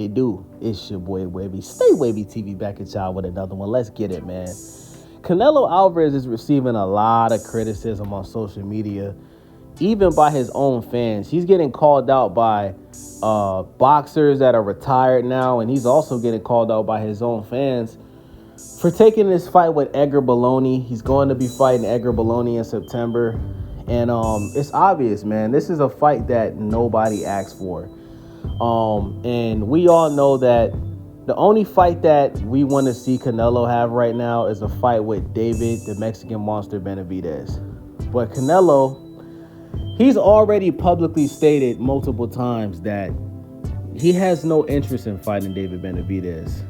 They do. It's your boy Wavy. Stay Wavy TV back at y'all with another one. Let's get it, man. Canelo Alvarez is receiving a lot of criticism on social media, even by his own fans. He's getting called out by boxers that are retired now, and he's also getting called out by his own fans for taking this fight with Edgar Berlanga. He's going to be fighting Edgar Berlanga in September, and it's obvious, man. This is a fight that nobody asked for. And we all know that the only fight that we want to see Canelo have right now is a fight with David, the Mexican monster, Benavidez. But Canelo, he's already publicly stated multiple times that he has no interest in fighting David Benavidez.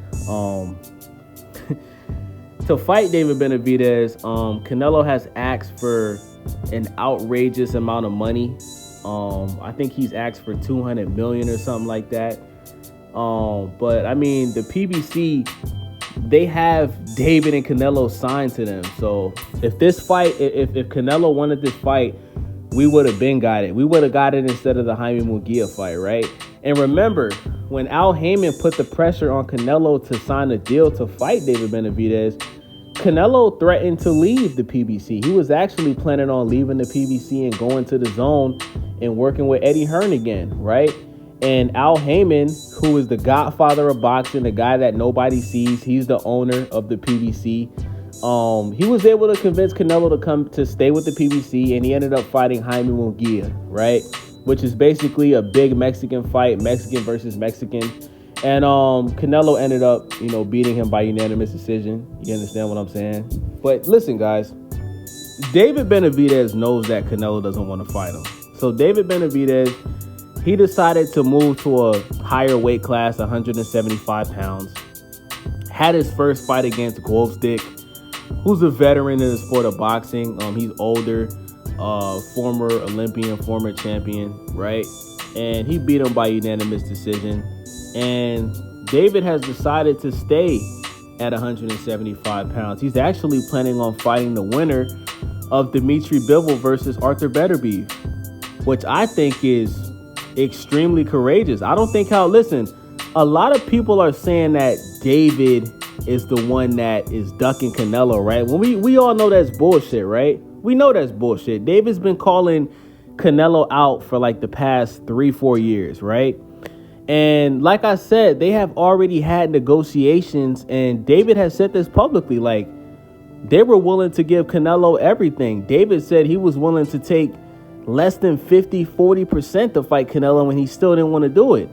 To fight David Benavidez, Canelo has asked for an outrageous amount of money. I think he's asked for $200 million or something like that. But I mean, the PBC, they have David and Canelo signed to them. So if this fight, if Canelo wanted this fight, we would have been got it. We would have got it instead of the Jaime Munguia fight, right? And remember, when Al Heyman put the pressure on Canelo to sign a deal to fight David Benavidez, Canelo threatened to leave the PBC. He was actually planning on leaving the PBC and going to the Zone and working with Eddie Hearn again, right? And Al Heyman, who is the godfather of boxing, the guy that nobody sees, he's the owner of the PBC. He was able to convince Canelo to stay with the PBC, and he ended up fighting Jaime Munguia, right? Which is basically a big Mexican fight, Mexican versus Mexican. And Canelo ended up, beating him by unanimous decision. You understand what I'm saying? But listen, guys, David Benavidez knows that Canelo doesn't want to fight him. So David Benavidez, he decided to move to a higher weight class, 175 pounds. Had his first fight against Golfstick, who's a veteran in the sport of boxing. He's older, former Olympian, former champion, right? And he beat him by unanimous decision. And David has decided to stay at 175 pounds. He's actually planning on fighting the winner of Dimitri Bivol versus Arthur Beterbiev, which I think is extremely courageous. I don't think listen, a lot of people are saying that David is the one that is ducking Canelo, right? When we all know that's bullshit, right? We know that's bullshit. David's been calling Canelo out for like the past 3-4 years, right? And like I said, they have already had negotiations, and David has said this publicly, like they were willing to give Canelo everything. David said he was willing to take less than 50-40% to fight Canelo, and he still didn't want to do it.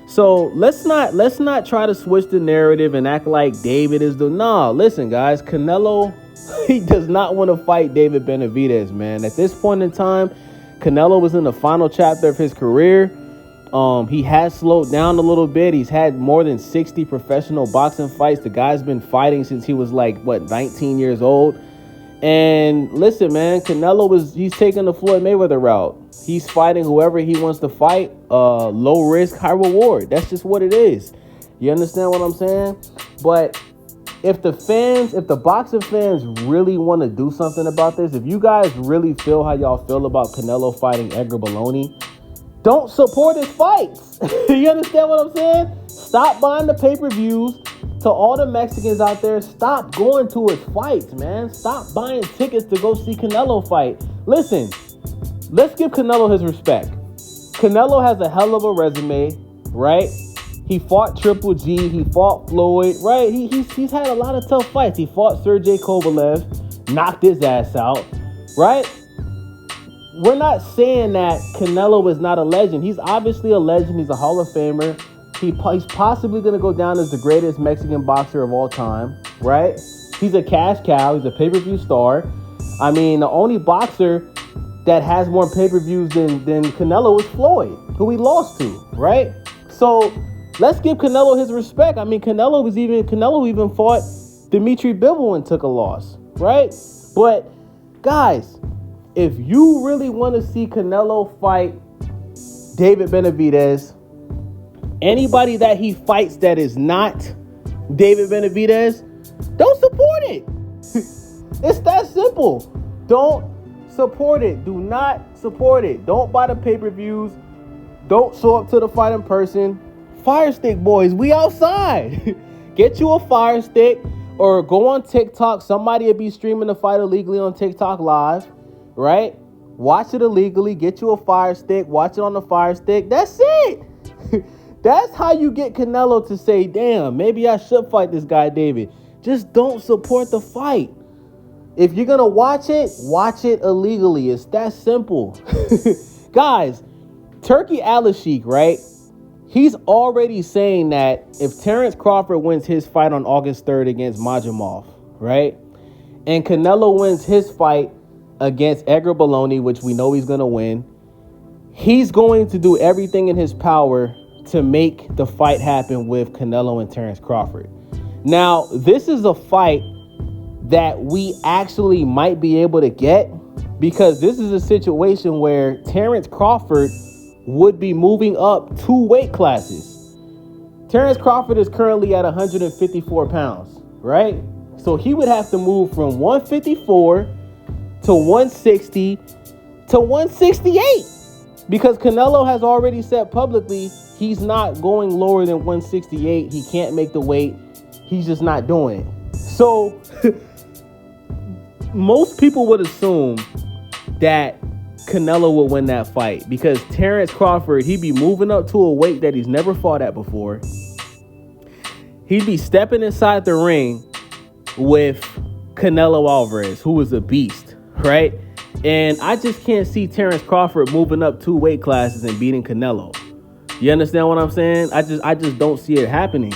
So let's not try to switch the narrative and act like David is listen, guys, Canelo, he does not want to fight David Benavidez, man. At this point in time, Canelo was in the final chapter of his career. He has slowed down a little bit. He's had more than 60 professional boxing fights. The guy's been fighting since he was 19 years old. And listen, man, he's taking the Floyd Mayweather route. He's fighting whoever he wants to fight. Low risk, high reward. That's just what it is. You understand what I'm saying? But if the boxing fans really want to do something about this, if you guys really feel how y'all feel about Canelo fighting Edgar Berlanga, don't support his fights. You understand what I'm saying? Stop buying the pay-per-views. To all the Mexicans out there, stop going to his fights, man. Stop buying tickets to go see Canelo fight. Listen, let's give Canelo his respect. Canelo has a hell of a resume, right? He fought Triple G. He fought Floyd, right? He's had a lot of tough fights. He fought Sergey Kovalev, knocked his ass out, right? We're not saying that Canelo is not a legend. He's obviously a legend. He's a Hall of Famer. He's possibly going to go down as the greatest Mexican boxer of all time, right? He's a cash cow. He's a pay-per-view star. I mean, the only boxer that has more pay-per-views than Canelo is Floyd, who he lost to, right? So let's give Canelo his respect. I mean, Canelo even fought Dimitri Bivol and took a loss, right? But guys, if you really want to see Canelo fight David Benavidez, anybody that he fights that is not David Benavidez, don't support it. It's that simple. Don't support it. Do not support it. Don't buy the pay-per-views. Don't show up to the fight in person. Fire Stick boys, we outside. Get you a Fire Stick or go on TikTok. Somebody will be streaming the fight illegally on TikTok live, right? Watch it illegally. Get you a Fire Stick. Watch it on the Fire Stick. That's it. That's how you get Canelo to say, damn, maybe I should fight this guy, David. Just don't support the fight. If you're going to watch it illegally. It's that simple. Guys, Turkey Al-Sheikh, right? He's already saying that if Terrence Crawford wins his fight on August 3rd against Majimov, right? And Canelo wins his fight against Edgar Berlanga, which we know he's going to win. He's going to do everything in his power to make the fight happen with Canelo and Terrence Crawford. Now, this is a fight that we actually might be able to get because this is a situation where Terrence Crawford would be moving up 2 weight classes. Terrence Crawford is currently at 154 pounds, right? So he would have to move from 154 to 160 to 168 because Canelo has already said publicly he's not going lower than 168. He can't make the weight. He's just not doing it. So most people would assume that Canelo will win that fight because Terrence Crawford, he'd be moving up to a weight that he's never fought at before. He'd be stepping inside the ring with Canelo Alvarez, who is a beast, right? And I just can't see Terrence Crawford moving up 2 weight classes and beating Canelo. You understand what I'm saying? I just don't see it happening.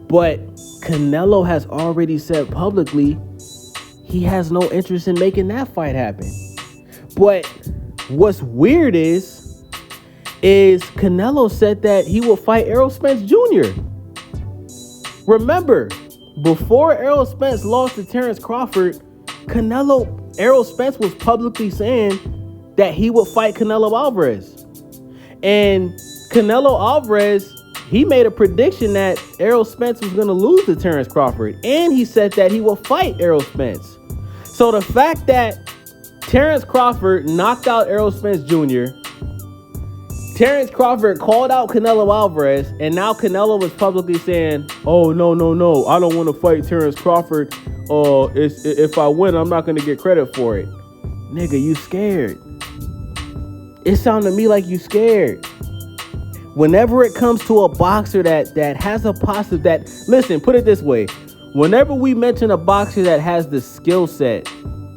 But Canelo has already said publicly he has no interest in making that fight happen. But what's weird is Canelo said that he will fight Errol Spence Jr. Remember, before Errol Spence lost to Terrence Crawford, Errol Spence was publicly saying that he would fight Canelo Alvarez. And Canelo Alvarez, he made a prediction that Errol Spence was going to lose to Terrence Crawford. And he said that he will fight Errol Spence. So the fact that Terrence Crawford knocked out Errol Spence Jr., Terrence Crawford called out Canelo Alvarez, and now Canelo was publicly saying, oh, no, I don't want to fight Terrence Crawford. If I win, I'm not going to get credit for it. Nigga, you scared. It sounded to me like you scared. Whenever it comes to a boxer that has a possible, listen, put it this way. Whenever we mention a boxer that has the skill set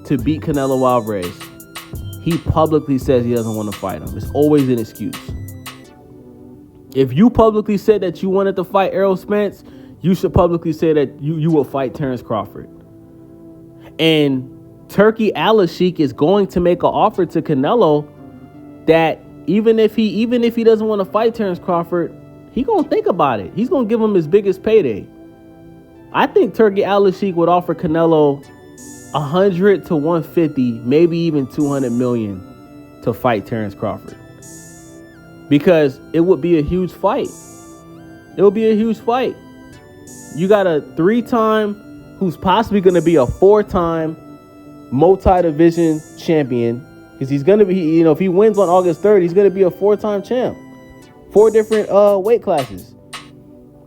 to beat Canelo Alvarez, he publicly says he doesn't want to fight him. It's always an excuse. If you publicly said that you wanted to fight Errol Spence, you should publicly say that you will fight Terrence Crawford. And Turkey Al-Sheikh is going to make an offer to Canelo that even if he doesn't want to fight Terrence Crawford, he gonna think about it. He's gonna give him his biggest payday. I think Turkey Al-Sheikh would offer Canelo 100 to 150, maybe even 200 million to fight Terrence Crawford. Because it would be a huge fight. It would be a huge fight. You got a 3-time who's possibly going to be a 4-time multi-division champion. Because he's going to be, if he wins on August 3rd, he's going to be a 4-time champ. 4 different weight classes.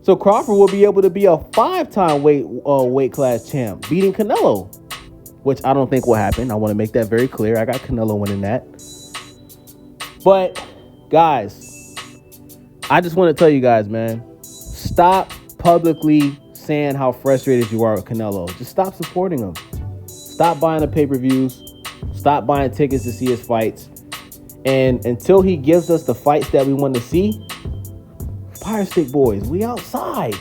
So Crawford will be able to be a 5-time weight class champ, beating Canelo. Which I don't think will happen. I want to make that very clear. I got Canelo winning that. But, guys, I just want to tell you guys, man, stop publicly saying how frustrated you are with Canelo. Just stop supporting him. Stop buying the pay-per-views. Stop buying tickets to see his fights. And until he gives us the fights that we want to see, Fire Stick boys, we outside.